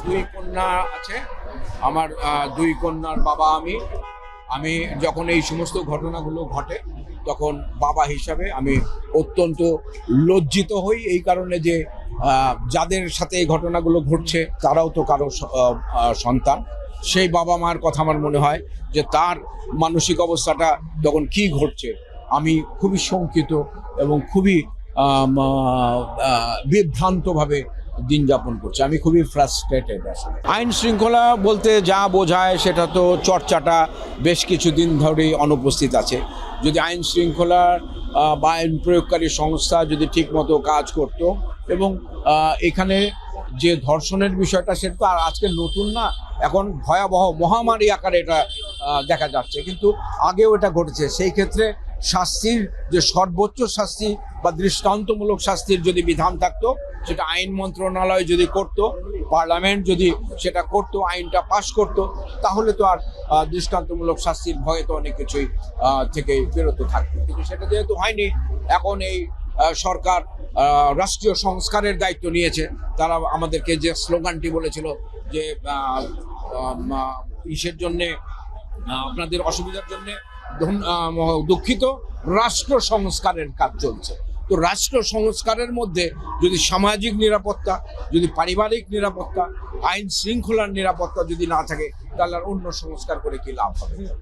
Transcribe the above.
দুই কন্যা আছে। আমার দুই কন্যার বাবা আমি যখন এই সমস্ত ঘটনাগুলো ঘটে তখন বাবা হিসাবে আমি অত্যন্ত লজ্জিত হই, এই কারণে যে যাদের সাথে এই ঘটনাগুলো ঘটছে তারাও তো কারো সন্তান। সেই বাবা মার কথা আমার মনে হয় যে তার মানসিক অবস্থাটা তখন কি ঘটছে। আমি খুবই শঙ্কিত এবং খুবই বিভ্রান্তভাবে দিন যাপন করছে। আমি খুবই ফ্রাস্ট্রেটেড। আসলে আইন শৃঙ্খলা বলতে যা বোঝায় সেটা তো চর্চাটা বেশ কিছুদিন ধরেই অনুপস্থিত আছে। যদি আইন শৃঙ্খলার বা আইন প্রয়োগকারী সংস্থা যদি ঠিকমতো কাজ করত এবং এখানে যে ধর্ষণের বিষয়টা সেটা তো আর আজকে নতুন না, এখন ভয়াবহ মহামারী আকারে এটা দেখা যাচ্ছে, কিন্তু আগেও এটা ঘটেছে। সেই ক্ষেত্রে শাস্তির যে সর্বোচ্চ শাস্তি বা দৃষ্টান্তমূলক শাস্তির যদি বিধান থাকতো, সেটা আইন মন্ত্রণালয় যদি করত, পার্লামেন্ট যদি সেটা করত, আইনটা পাশ করত, তাহলে তো আর দৃষ্টান্তমূলক শাস্তির ভয়ে তো অনেক কিছুই থেকে বিরত থাকতো। কিন্তু সেটা যেহেতু হয়নি, এখন এই সরকার রাষ্ট্রীয় সংস্কারের দায়িত্ব নিয়েছে। তারা আমাদেরকে যে স্লোগানটি বলেছিল যে ইসের জন্যে, আপনাদের অসুবিধার জন্যে দুঃখিত, রাষ্ট্র সংস্কারের কাজ চলছে। তো রাষ্ট্র সংস্কারের মধ্যে যদি সামাজিক নিরাপত্তা, যদি পারিবারিক নিরাপত্তা, আইন শৃঙ্খলার নিরাপত্তা যদি না থাকে, তাহলে আর অন্য সংস্কার করে কি লাভ হবে?